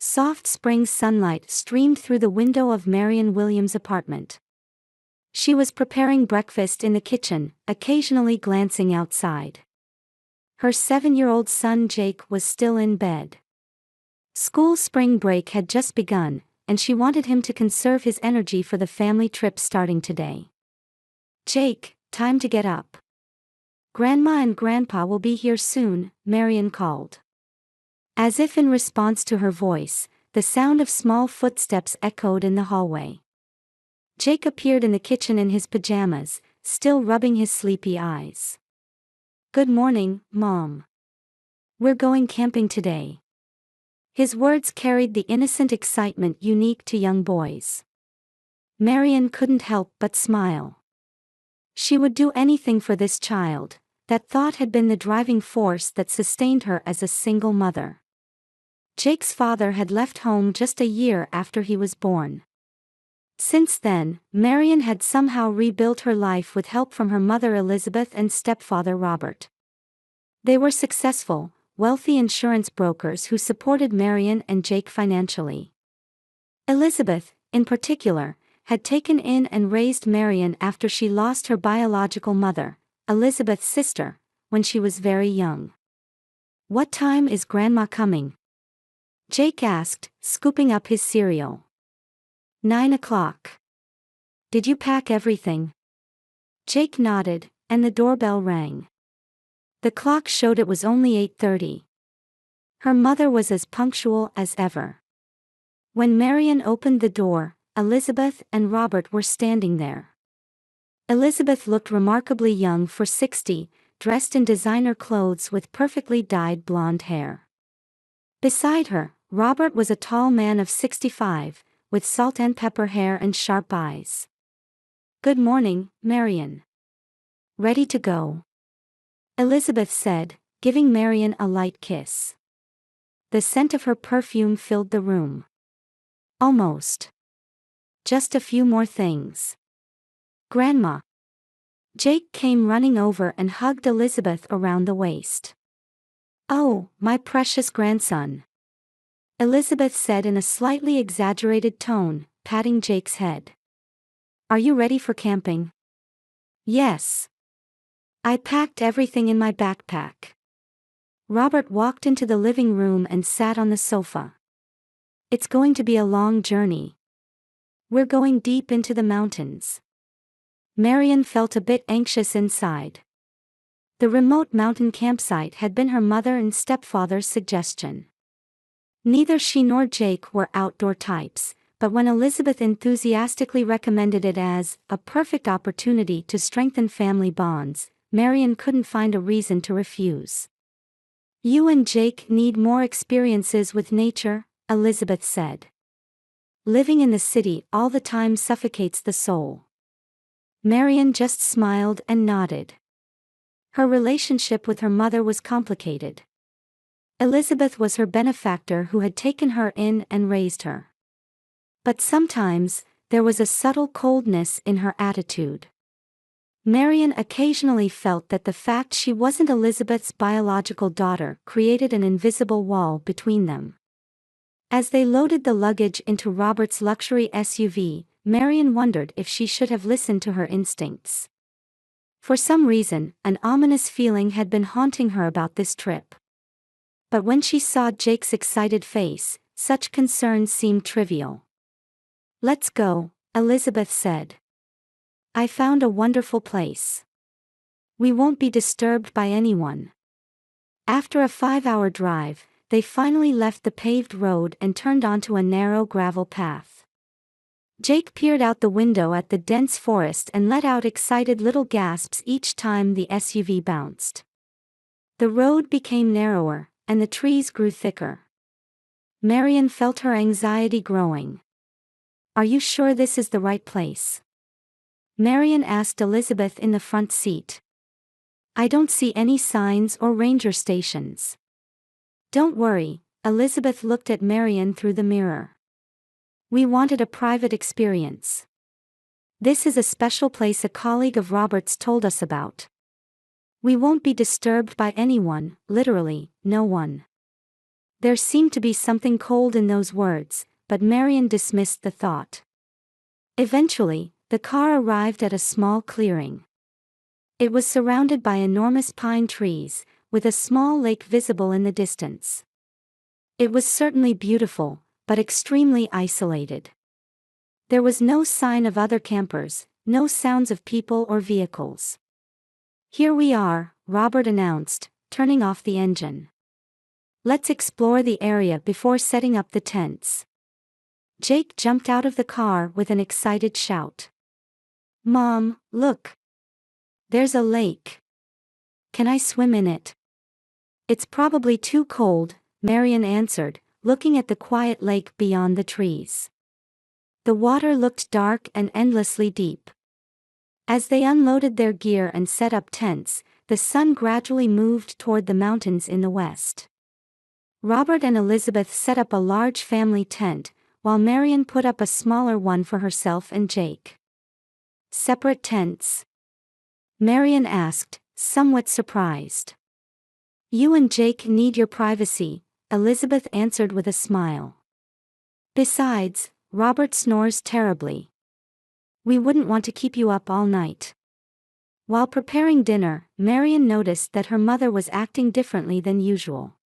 Soft spring sunlight streamed through the window of Marion Williams' apartment. She was preparing breakfast in the kitchen, occasionally glancing outside. Her 7-year-old son Jake was still in bed. School spring break had just begun, and she wanted him to conserve his energy for the family trip starting today. "Jake, time to get up. Grandma and Grandpa will be here soon," Marion called. As if in response to her voice, the sound of small footsteps echoed in the hallway. Jake appeared in the kitchen in his pajamas, still rubbing his sleepy eyes. "Good morning, Mom. We're going camping today." His words carried the innocent excitement unique to young boys. Marion couldn't help but smile. She would do anything for this child. That thought had been the driving force that sustained her as a single mother. Jake's father had left home just a year after he was born. Since then, Marion had somehow rebuilt her life with help from her mother Elizabeth and stepfather Robert. They were successful, wealthy insurance brokers who supported Marion and Jake financially. Elizabeth, in particular, had taken in and raised Marion after she lost her biological mother, Elizabeth's sister, when she was very young. "What time is Grandma coming?" Jake asked, scooping up his cereal. 9 o'clock. "Did you pack everything?" Jake nodded, and the doorbell rang. The clock showed it was only 8:30. Her mother was as punctual as ever. When Marion opened the door, Elizabeth and Robert were standing there. Elizabeth looked remarkably young for 60, dressed in designer clothes with perfectly dyed blonde hair. Beside her, Robert was a tall man of 65, with salt and pepper hair and sharp eyes. "Good morning, Marion. Ready to go?" Elizabeth said, giving Marion a light kiss. The scent of her perfume filled the room. "Almost. Just a few more things." "Grandma." Jake came running over and hugged Elizabeth around the waist. "Oh, my precious grandson," Elizabeth said in a slightly exaggerated tone, patting Jake's head. "Are you ready for camping?" "Yes. I packed everything in my backpack." Robert walked into the living room and sat on the sofa. "It's going to be a long journey. We're going deep into the mountains." Marion felt a bit anxious inside. The remote mountain campsite had been her mother and stepfather's suggestion. Neither she nor Jake were outdoor types, but when Elizabeth enthusiastically recommended it as a perfect opportunity to strengthen family bonds, Marion couldn't find a reason to refuse. "You and Jake need more experiences with nature," Elizabeth said. "Living in the city all the time suffocates the soul." Marion just smiled and nodded. Her relationship with her mother was complicated. Elizabeth was her benefactor who had taken her in and raised her. But sometimes, there was a subtle coldness in her attitude. Marion occasionally felt that the fact she wasn't Elizabeth's biological daughter created an invisible wall between them. As they loaded the luggage into Robert's luxury SUV, Marion wondered if she should have listened to her instincts. For some reason, an ominous feeling had been haunting her about this trip. But when she saw Jake's excited face, such concerns seemed trivial. "Let's go," Elizabeth said. "I found a wonderful place. We won't be disturbed by anyone." After a 5-hour drive, they finally left the paved road and turned onto a narrow gravel path. Jake peered out the window at the dense forest and let out excited little gasps each time the SUV bounced. The road became narrower, and the trees grew thicker. Marion felt her anxiety growing. "Are you sure this is the right place?" Marion asked Elizabeth in the front seat. "I don't see any signs or ranger stations." "Don't worry," Elizabeth looked at Marion through the mirror. "We wanted a private experience. This is a special place a colleague of Robert's told us about. We won't be disturbed by anyone, literally, no one." There seemed to be something cold in those words, but Marian dismissed the thought. Eventually, the car arrived at a small clearing. It was surrounded by enormous pine trees, with a small lake visible in the distance. It was certainly beautiful, but extremely isolated. There was no sign of other campers, no sounds of people or vehicles. "Here we are," Robert announced, turning off the engine. "Let's explore the area before setting up the tents." Jake jumped out of the car with an excited shout. "Mom, look! There's a lake. Can I swim in it?" "It's probably too cold," Marian answered, looking at the quiet lake beyond the trees. The water looked dark and endlessly deep. As they unloaded their gear and set up tents, the sun gradually moved toward the mountains in the west. Robert and Elizabeth set up a large family tent, while Marian put up a smaller one for herself and Jake. "Separate tents?" Marian asked, somewhat surprised. "You and Jake need your privacy," Elizabeth answered with a smile. "Besides, Robert snores terribly. We wouldn't want to keep you up all night." While preparing dinner, Marian noticed that her mother was acting differently than usual.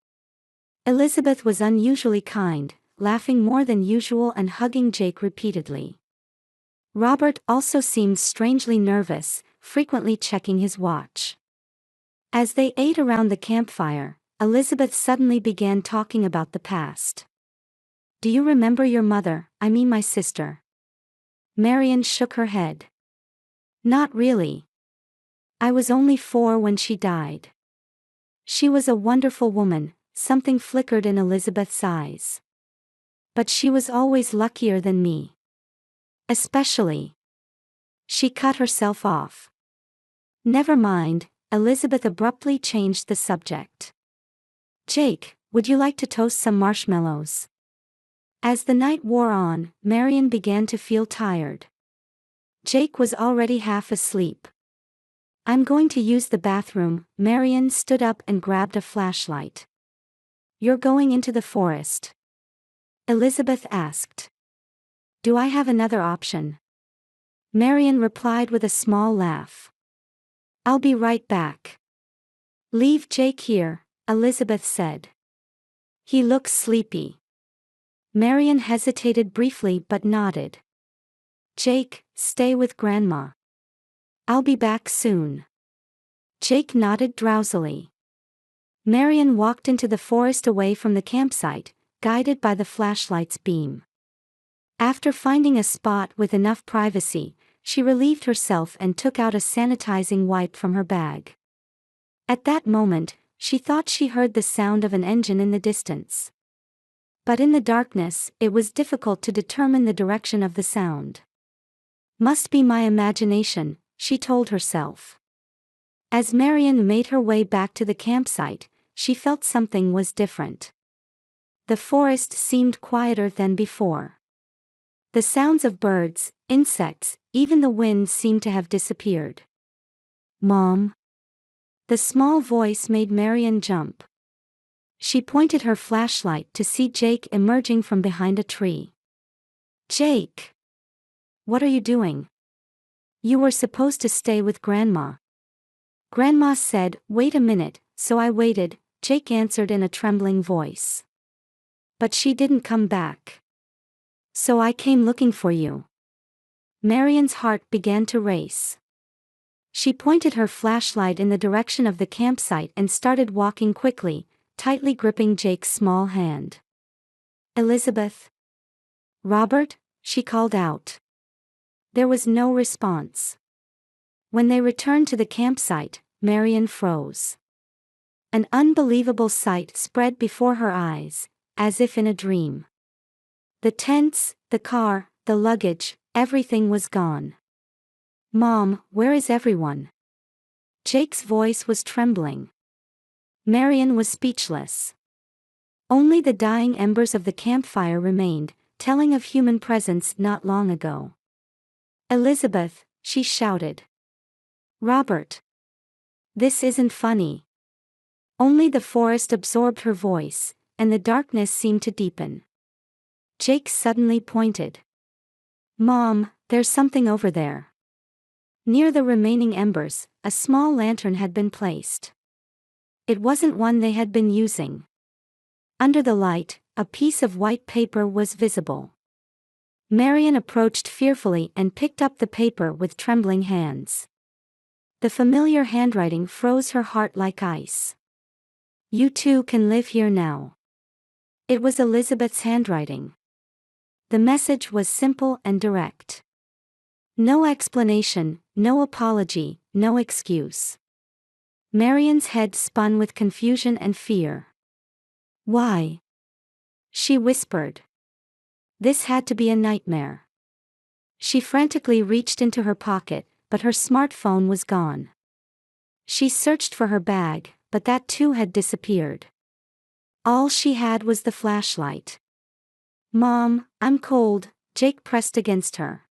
Elizabeth was unusually kind, laughing more than usual and hugging Jake repeatedly. Robert also seemed strangely nervous, frequently checking his watch. As they ate around the campfire, Elizabeth suddenly began talking about the past. "Do you remember your mother, I mean my sister?" Marian shook her head. "Not really. I was only 4 when she died." "She was a wonderful woman," something flickered in Elizabeth's eyes. "But she was always luckier than me. Especially." She cut herself off. "Never mind," Elizabeth abruptly changed the subject. "Jake, would you like to toast some marshmallows?" As the night wore on, Marian began to feel tired. Jake was already half asleep. "I'm going to use the bathroom." Marian stood up and grabbed a flashlight. "You're going into the forest?" Elizabeth asked. "Do I have another option?" Marian replied with a small laugh. "I'll be right back." "Leave Jake here," Elizabeth said. "He looks sleepy." Marian hesitated briefly but nodded. "Jake, stay with Grandma. I'll be back soon." Jake nodded drowsily. Marian walked into the forest away from the campsite, guided by the flashlight's beam. After finding a spot with enough privacy, she relieved herself and took out a sanitizing wipe from her bag. At that moment, she thought she heard the sound of an engine in the distance. But in the darkness, it was difficult to determine the direction of the sound. "Must be my imagination," she told herself. As Marian made her way back to the campsite, she felt something was different. The forest seemed quieter than before. The sounds of birds, insects, even the wind seemed to have disappeared. "Mom?" The small voice made Marian jump. She pointed her flashlight to see Jake emerging from behind a tree. "Jake! What are you doing? You were supposed to stay with Grandma." "Grandma said, wait a minute, so I waited," Jake answered in a trembling voice. "But she didn't come back. So I came looking for you." Marian's heart began to race. She pointed her flashlight in the direction of the campsite and started walking quickly, tightly gripping Jake's small hand. "Elizabeth? Robert?" she called out. There was no response. When they returned to the campsite, Marian froze. An unbelievable sight spread before her eyes, as if in a dream. The tents, the car, the luggage, everything was gone. "Mom, where is everyone?" Jake's voice was trembling. Marian was speechless. Only the dying embers of the campfire remained, telling of human presence not long ago. "Elizabeth," she shouted. "Robert. This isn't funny." Only the forest absorbed her voice, and the darkness seemed to deepen. Jake suddenly pointed. "Mom, there's something over there." Near the remaining embers, a small lantern had been placed. It wasn't one they had been using. Under the light, a piece of white paper was visible. Marian approached fearfully and picked up the paper with trembling hands. The familiar handwriting froze her heart like ice. "You too can live here now." It was Elizabeth's handwriting. The message was simple and direct. No explanation, no apology, no excuse. Marian's head spun with confusion and fear. "Why?" she whispered. This had to be a nightmare. She frantically reached into her pocket, but her smartphone was gone. She searched for her bag, but that too had disappeared. All she had was the flashlight. "Mom, I'm cold," Jake pressed against her.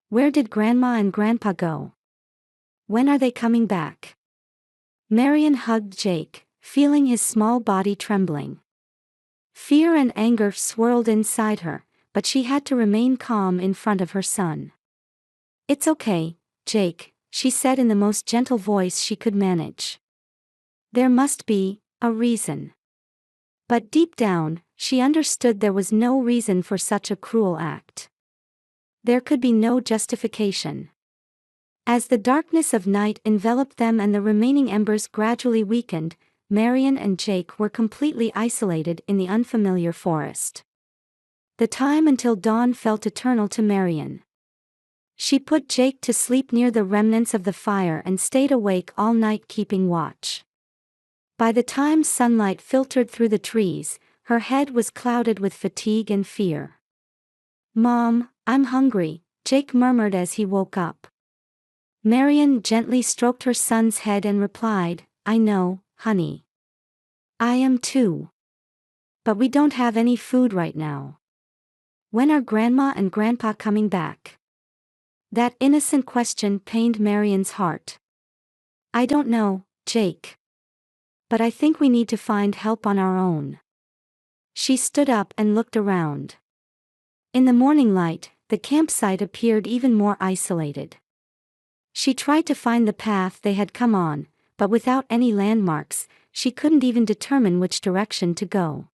"Where did Grandma and Grandpa go? When are they coming back?" Marian hugged Jake, feeling his small body trembling. Fear and anger swirled inside her, but she had to remain calm in front of her son. "It's okay, Jake," she said in the most gentle voice she could manage. "There must be a reason." But deep down, she understood there was no reason for such a cruel act. There could be no justification. As the darkness of night enveloped them and the remaining embers gradually weakened, Marian and Jake were completely isolated in the unfamiliar forest. The time until dawn felt eternal to Marian. She put Jake to sleep near the remnants of the fire and stayed awake all night keeping watch. By the time sunlight filtered through the trees, her head was clouded with fatigue and fear. "Mom, I'm hungry," Jake murmured as he woke up. Marian gently stroked her son's head and replied, "I know, honey. I am too. But we don't have any food right now. When are Grandma and Grandpa coming back?" That innocent question pained Marian's heart. "I don't know, Jake. But I think we need to find help on our own." She stood up and looked around. In the morning light, the campsite appeared even more isolated. She tried to find the path they had come on, but without any landmarks, she couldn't even determine which direction to go.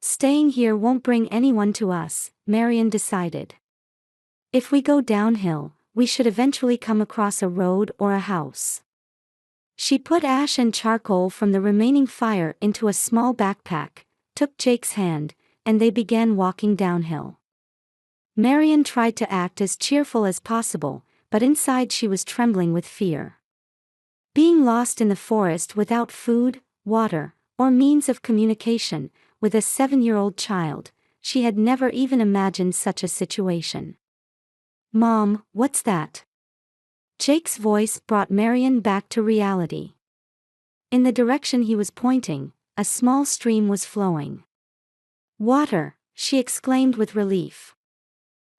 "Staying here won't bring anyone to us," Marian decided. "If we go downhill, we should eventually come across a road or a house." She put ash and charcoal from the remaining fire into a small backpack, took Jake's hand, and they began walking downhill. Marian tried to act as cheerful as possible, but inside she was trembling with fear. Being lost in the forest without food, water, or means of communication, with a 7-year-old child, she had never even imagined such a situation. "Mom, what's that?" Jake's voice brought Marian back to reality. In the direction he was pointing, a small stream was flowing. "Water," she exclaimed with relief.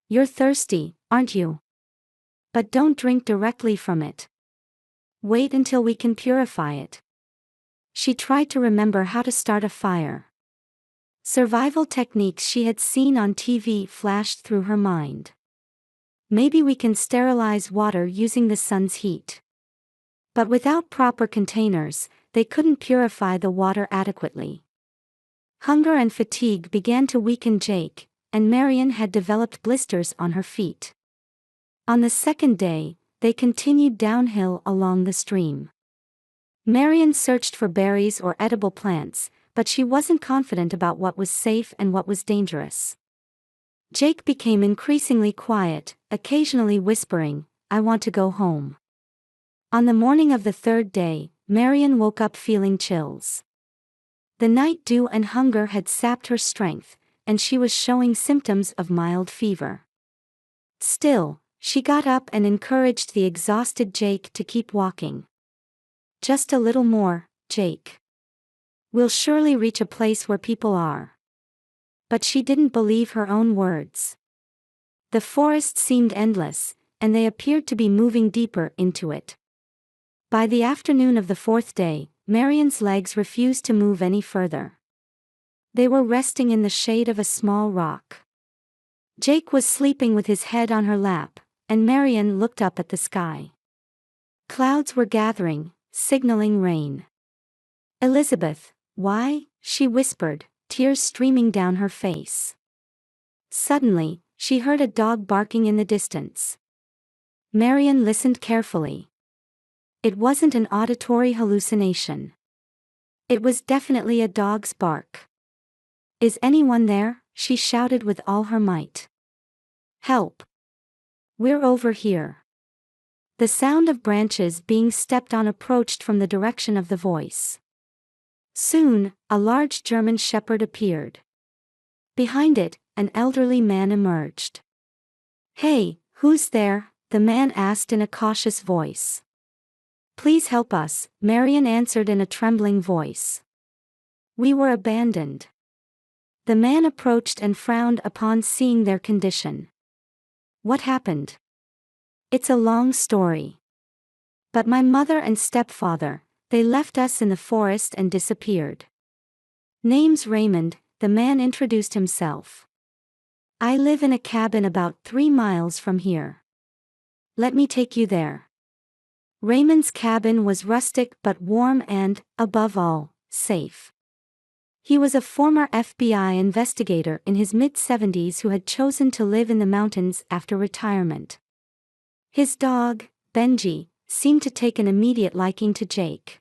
"You're thirsty, aren't you? But don't drink directly from it. Wait until we can purify it." She tried to remember how to start a fire. Survival techniques she had seen on TV flashed through her mind. "Maybe we can sterilize water using the sun's heat." But without proper containers, they couldn't purify the water adequately. Hunger and fatigue began to weaken Jake, and Marian had developed blisters on her feet. On the second day, they continued downhill along the stream. Marian searched for berries or edible plants, but she wasn't confident about what was safe and what was dangerous. Jake became increasingly quiet, occasionally whispering, "I want to go home." On the morning of the third day, Marian woke up feeling chills. The night dew and hunger had sapped her strength, and she was showing symptoms of mild fever. Still, she got up and encouraged the exhausted Jake to keep walking. "Just a little more, Jake. We'll surely reach a place where people are." But she didn't believe her own words. The forest seemed endless, and they appeared to be moving deeper into it. By the afternoon of the fourth day, Marian's legs refused to move any further. They were resting in the shade of a small rock. Jake was sleeping with his head on her lap, and Marian looked up at the sky. Clouds were gathering, signaling rain. "Elizabeth, why?" she whispered, tears streaming down her face. Suddenly, she heard a dog barking in the distance. Marian listened carefully. It wasn't an auditory hallucination. It was definitely a dog's bark. "Is anyone there?" she shouted with all her might. "Help! We're over here." The sound of branches being stepped on approached from the direction of the voice. Soon, a large German shepherd appeared. Behind it, an elderly man emerged. "Hey, who's there?" the man asked in a cautious voice. "Please help us," Marian answered in a trembling voice. "We were abandoned." The man approached and frowned upon seeing their condition. "What happened?" "It's a long story. But my mother and stepfather, they left us in the forest and disappeared." "Name's Raymond," the man introduced himself. "I live in a cabin about 3 miles from here. Let me take you there." Raymond's cabin was rustic but warm and, above all, safe. He was a former FBI investigator in his mid-70s who had chosen to live in the mountains after retirement. His dog, Benji, seemed to take an immediate liking to Jake.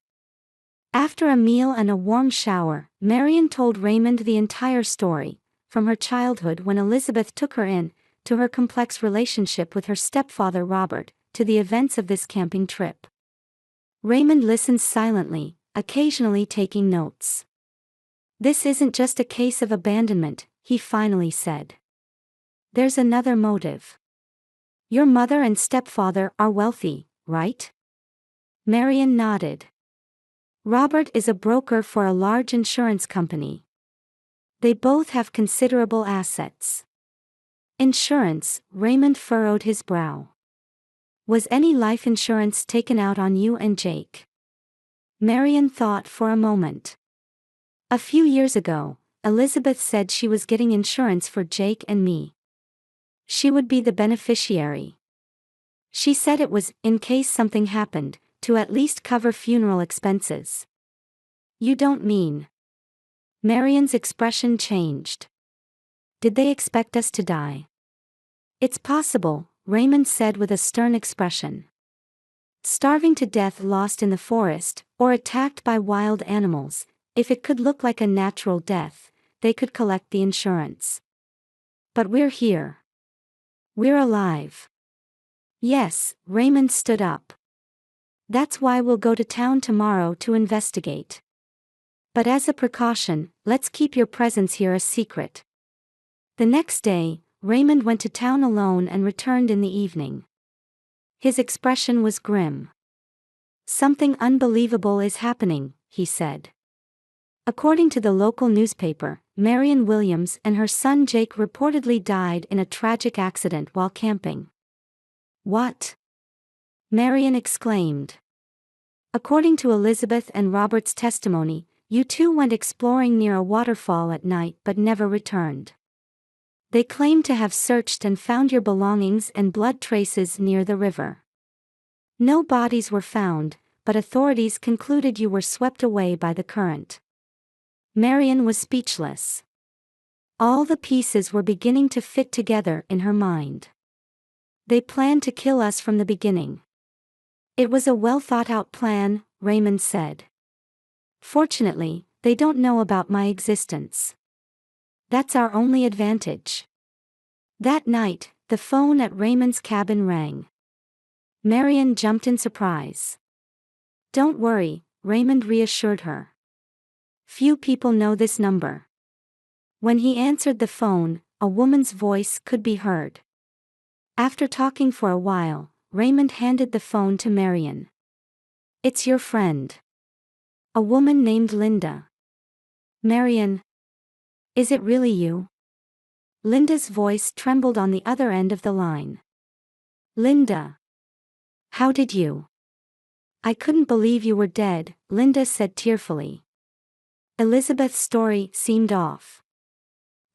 After a meal and a warm shower, Marian told Raymond the entire story, from her childhood when Elizabeth took her in, to her complex relationship with her stepfather Robert, to the events of this camping trip. Raymond listened silently, occasionally taking notes. "This isn't just a case of abandonment," he finally said. "There's another motive. Your mother and stepfather are wealthy, right?" Marian nodded. "Robert is a broker for a large insurance company. They both have considerable assets." "Insurance," Raymond furrowed his brow. "Was any life insurance taken out on you and Jake?" Marian thought for a moment. "A few years ago, Elizabeth said she was getting insurance for Jake and me. She would be the beneficiary. She said it was, in case something happened, to at least cover funeral expenses." "You don't mean?" Marian's expression changed. "Did they expect us to die?" "It's possible," Raymond said with a stern expression. "Starving to death lost in the forest, or attacked by wild animals, if it could look like a natural death, they could collect the insurance. But we're here. We're alive." "Yes," Raymond stood up. "That's why we'll go to town tomorrow to investigate. But as a precaution, let's keep your presence here a secret." The next day, Raymond went to town alone and returned in the evening. His expression was grim. "Something unbelievable is happening," he said. According to the local newspaper, Marian Williams and her son Jake reportedly died in a tragic accident while camping. "What?" Marian exclaimed. "According to Elizabeth and Robert's testimony, you two went exploring near a waterfall at night but never returned. They claim to have searched and found your belongings and blood traces near the river. No bodies were found, but authorities concluded you were swept away by the current." Marian was speechless. All the pieces were beginning to fit together in her mind. "They planned to kill us from the beginning." "It was a well-thought-out plan," Raymond said. "Fortunately, they don't know about my existence. That's our only advantage." That night, the phone at Raymond's cabin rang. Marian jumped in surprise. "Don't worry," Raymond reassured her. "Few people know this number." When he answered the phone, a woman's voice could be heard. After talking for a while, Raymond handed the phone to Marian. "It's your friend. A woman named Linda." "Marian? Is it really you?" Linda's voice trembled on the other end of the line. "Linda. How did you?" "I couldn't believe you were dead," Linda said tearfully. Elizabeth's story seemed off.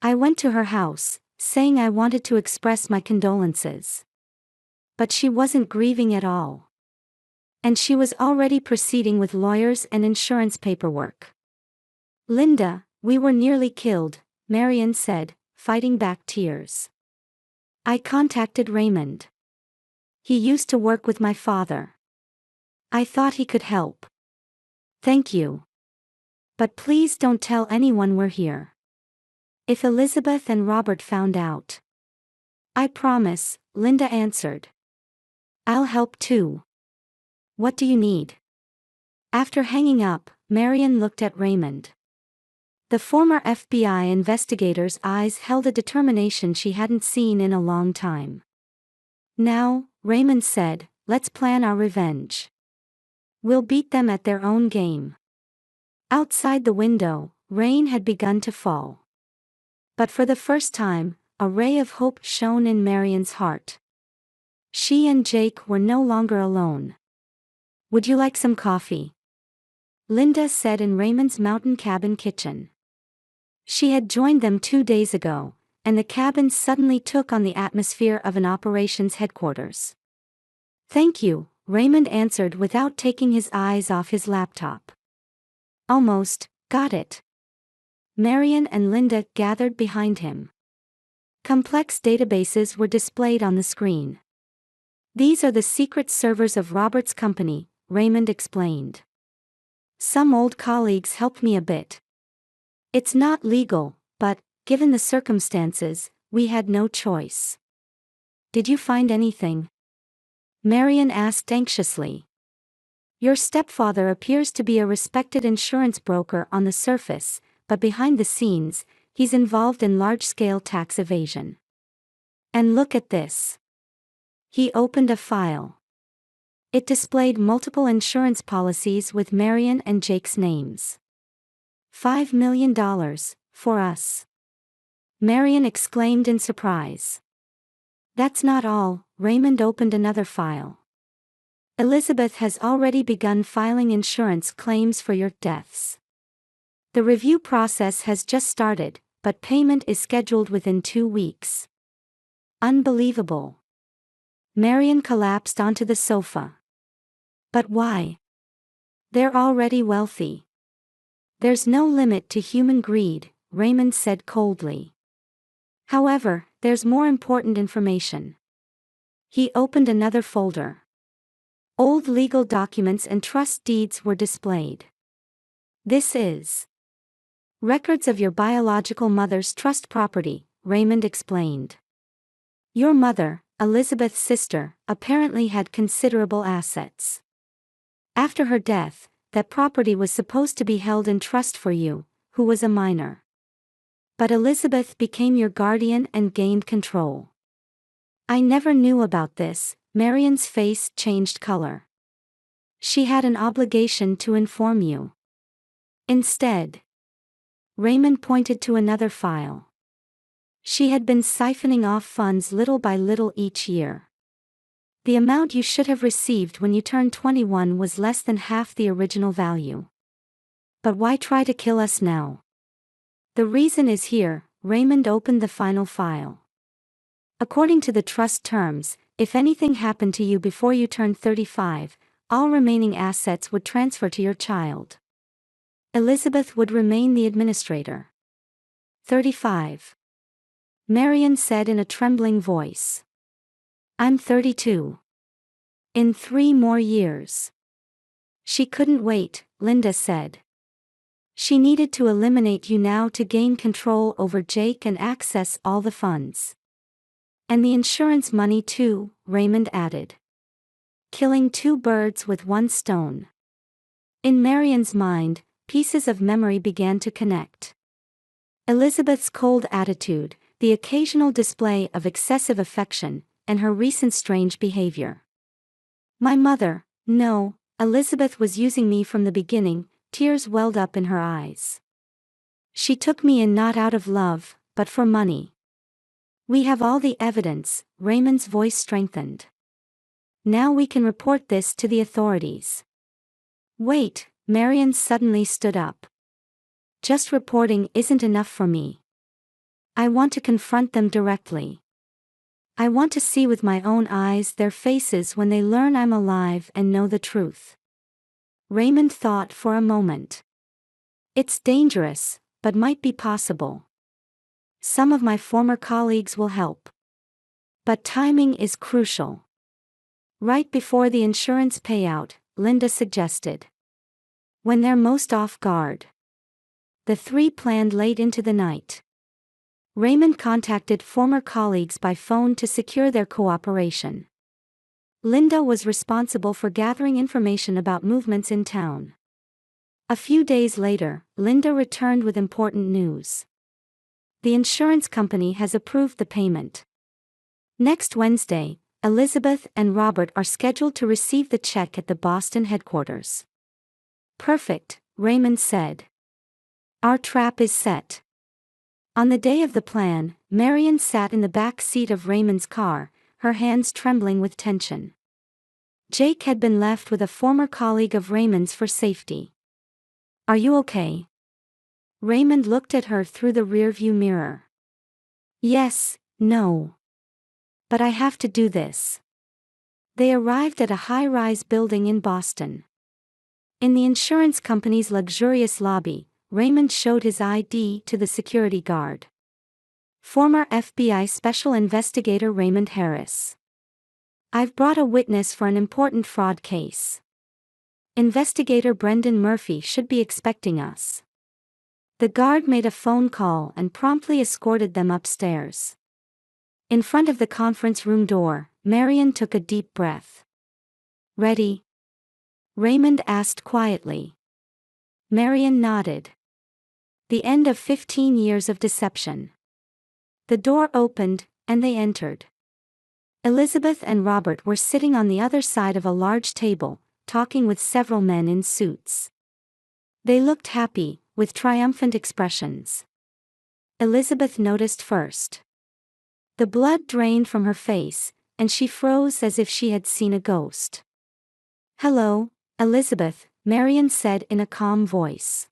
I went to her house, saying I wanted to express my condolences. But she wasn't grieving at all. And she was already proceeding with lawyers and insurance paperwork. Linda, we were nearly killed, Marian said, fighting back tears. I contacted Raymond. He used to work with my father. I thought he could help. Thank you. But please don't tell anyone we're here. If Elizabeth and Robert found out. I promise, Linda answered. I'll help too. What do you need? After hanging up, Marian looked at Raymond. The former FBI investigator's eyes held a determination she hadn't seen in a long time. Now, Raymond said, let's plan our revenge. We'll beat them at their own game. Outside the window, rain had begun to fall. But for the first time, a ray of hope shone in Marian's heart. She and Jake were no longer alone. Would you like some coffee? Linda said in Raymond's mountain cabin kitchen. She had joined them 2 days ago, and the cabin suddenly took on the atmosphere of an operations headquarters. Thank you, Raymond answered without taking his eyes off his laptop. Almost, got it. Marian and Linda gathered behind him. Complex databases were displayed on the screen. These are the secret servers of Robert's company, Raymond explained. Some old colleagues helped me a bit. It's not legal, but, given the circumstances, we had no choice. Did you find anything? Marian asked anxiously. Your stepfather appears to be a respected insurance broker on the surface, but behind the scenes, he's involved in large-scale tax evasion. And look at this. He opened a file. It displayed multiple insurance policies with Marian and Jake's names. $5 million, for us. Marian exclaimed in surprise. That's not all, Raymond opened another file. Elizabeth has already begun filing insurance claims for your deaths. The review process has just started, but payment is scheduled within 2 weeks. Unbelievable. Marian collapsed onto the sofa. But why? They're already wealthy. There's no limit to human greed, Raymond said coldly. However, there's more important information. He opened another folder. Old legal documents and trust deeds were displayed. This is records of your biological mother's trust property, Raymond explained. Your mother, Elizabeth's sister, apparently had considerable assets. After her death, that property was supposed to be held in trust for you, who was a minor. But Elizabeth became your guardian and gained control. I never knew about this, Marian's face changed color. She had an obligation to inform you. Instead, Raymond pointed to another file. She had been siphoning off funds little by little each year. The amount you should have received when you turned 21 was less than half the original value. But why try to kill us now? The reason is here, Raymond opened the final file. According to the trust terms, if anything happened to you before you turned 35, all remaining assets would transfer to your child. Elizabeth would remain the administrator. 35. Marian said in a trembling voice. I'm 32. In 3 more years. She couldn't wait, Linda said. She needed to eliminate you now to gain control over Jake and access all the funds. And the insurance money too, Raymond added. Killing 2 birds with 1 stone. In Marian's mind, pieces of memory began to connect. Elizabeth's cold attitude, the occasional display of excessive affection, and her recent strange behavior. My mother, no, Elizabeth was using me from the beginning, tears welled up in her eyes. She took me in not out of love, but for money. We have all the evidence, Raymond's voice strengthened. Now we can report this to the authorities. Wait, Marian suddenly stood up. Just reporting isn't enough for me. I want to confront them directly. I want to see with my own eyes their faces when they learn I'm alive and know the truth. Raymond thought for a moment. It's dangerous, but might be possible. Some of my former colleagues will help. But timing is crucial. Right before the insurance payout, Linda suggested. When they're most off guard. The three planned late into the night. Raymond contacted former colleagues by phone to secure their cooperation. Linda was responsible for gathering information about movements in town. A few days later, Linda returned with important news. The insurance company has approved the payment. Next Wednesday, Elizabeth and Robert are scheduled to receive the check at the Boston headquarters. Perfect, Raymond said. Our trap is set. On the day of the plan, Marion sat in the back seat of Raymond's car, her hands trembling with tension. Jake had been left with a former colleague of Raymond's for safety. Are you okay? Raymond looked at her through the rearview mirror. Yes, no. But I have to do this. They arrived at a high-rise building in Boston. In the insurance company's luxurious lobby, Raymond showed his ID to the security guard. Former FBI Special Investigator Raymond Harris. I've brought a witness for an important fraud case. Investigator Brendan Murphy should be expecting us. The guard made a phone call and promptly escorted them upstairs. In front of the conference room door, Marion took a deep breath. Ready? Raymond asked quietly. Marion nodded. The end of 15 years of deception. The door opened, and they entered. Elizabeth and Robert were sitting on the other side of a large table, talking with several men in suits. They looked happy, with triumphant expressions. Elizabeth noticed first. The blood drained from her face, and she froze as if she had seen a ghost. Hello, Elizabeth, Marion said in a calm voice.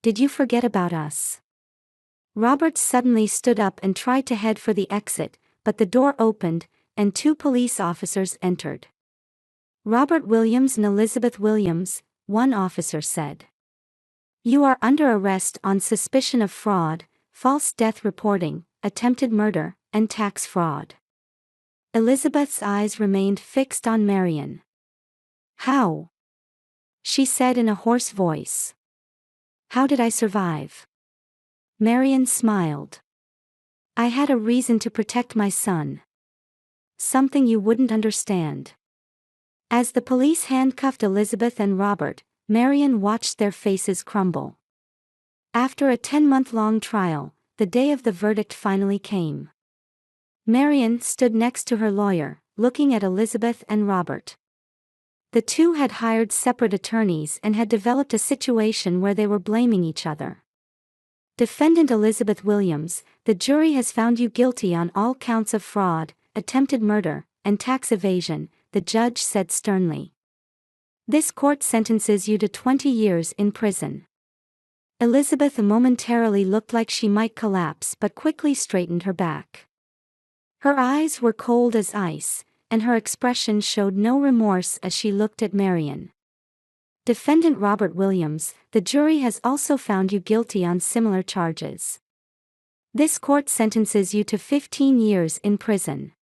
Did you forget about us? Robert suddenly stood up and tried to head for the exit, but the door opened, and two police officers entered. Robert Williams and Elizabeth Williams, one officer said. You are under arrest on suspicion of fraud, false death reporting, attempted murder, and tax fraud. Elizabeth's eyes remained fixed on Marion. How? She said in a hoarse voice. How did I survive? Marion smiled. I had a reason to protect my son. Something you wouldn't understand. As the police handcuffed Elizabeth and Robert, Marion watched their faces crumble. After a 10-month-long trial, the day of the verdict finally came. Marion stood next to her lawyer, looking at Elizabeth and Robert. The two had hired separate attorneys and had developed a situation where they were blaming each other. Defendant Elizabeth Williams, the jury has found you guilty on all counts of fraud, attempted murder, and tax evasion, the judge said sternly. This court sentences you to 20 years in prison. Elizabeth momentarily looked like she might collapse but quickly straightened her back. Her eyes were cold as ice, and her expression showed no remorse as she looked at Marion. Defendant Robert Williams, the jury has also found you guilty on similar charges. This court sentences you to 15 years in prison.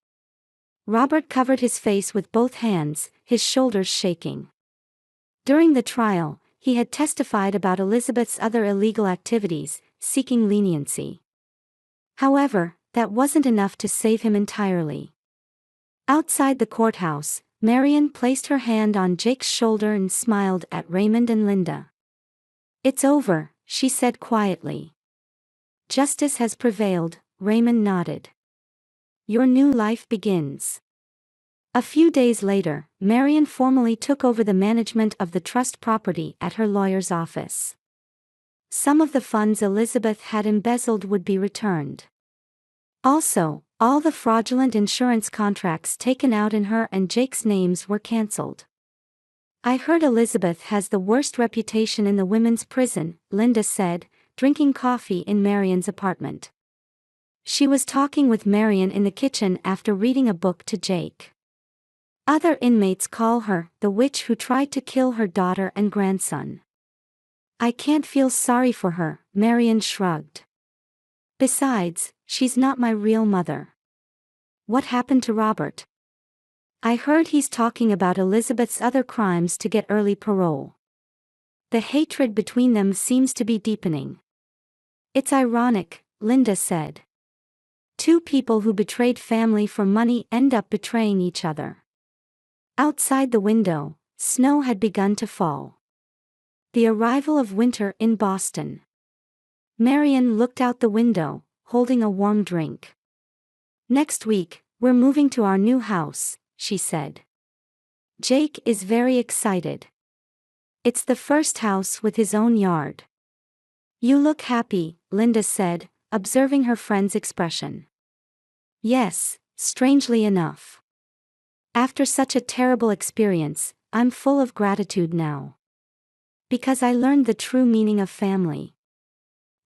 Robert covered his face with both hands, his shoulders shaking. During the trial, he had testified about Elizabeth's other illegal activities, seeking leniency. However, that wasn't enough to save him entirely. Outside the courthouse, Marion placed her hand on Jake's shoulder and smiled at Raymond and Linda. It's over, she said quietly. Justice has prevailed, Raymond nodded. Your new life begins. A few days later, Marion formally took over the management of the trust property at her lawyer's office. Some of the funds Elizabeth had embezzled would be returned. Also, all the fraudulent insurance contracts taken out in her and Jake's names were cancelled. I heard Elizabeth has the worst reputation in the women's prison, Linda said, drinking coffee in Marian's apartment. She was talking with Marian in the kitchen after reading a book to Jake. Other inmates call her the witch who tried to kill her daughter and grandson. I can't feel sorry for her, Marian shrugged. Besides, she's not my real mother. What happened to Robert? I heard he's talking about Elizabeth's other crimes to get early parole. The hatred between them seems to be deepening. It's ironic, Linda said. Two people who betrayed family for money end up betraying each other. Outside the window, snow had begun to fall. The arrival of winter in Boston. Marian looked out the window, holding a warm drink. Next week, we're moving to our new house, she said. Jake is very excited. It's the first house with his own yard. You look happy, Linda said, observing her friend's expression. Yes, strangely enough. After such a terrible experience, I'm full of gratitude now. Because I learned the true meaning of family.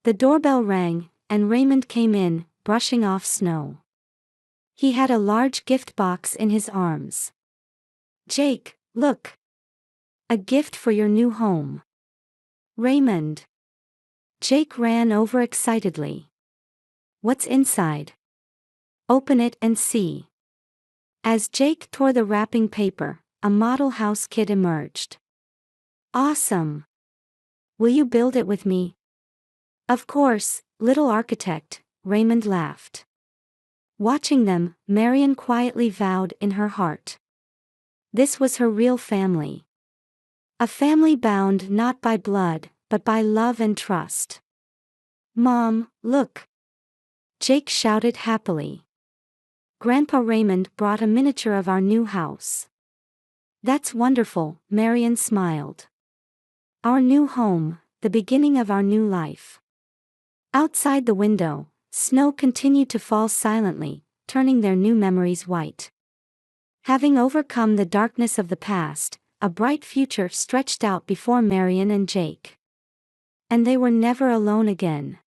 The doorbell rang, and Raymond came in, brushing off snow. He had a large gift box in his arms. Jake, look. A gift for your new home. Raymond. Jake ran over excitedly. What's inside? Open it and see. As Jake tore the wrapping paper, a model house kit emerged. Awesome. Will you build it with me? Of course, little architect, Raymond laughed. Watching them, Marian quietly vowed in her heart. This was her real family. A family bound not by blood, but by love and trust. Mom, look! Jake shouted happily. Grandpa Raymond brought a miniature of our new house. That's wonderful, Marian smiled. Our new home, the beginning of our new life. Outside the window, snow continued to fall silently, turning their new memories white. Having overcome the darkness of the past, a bright future stretched out before Marian and Jake. And they were never alone again.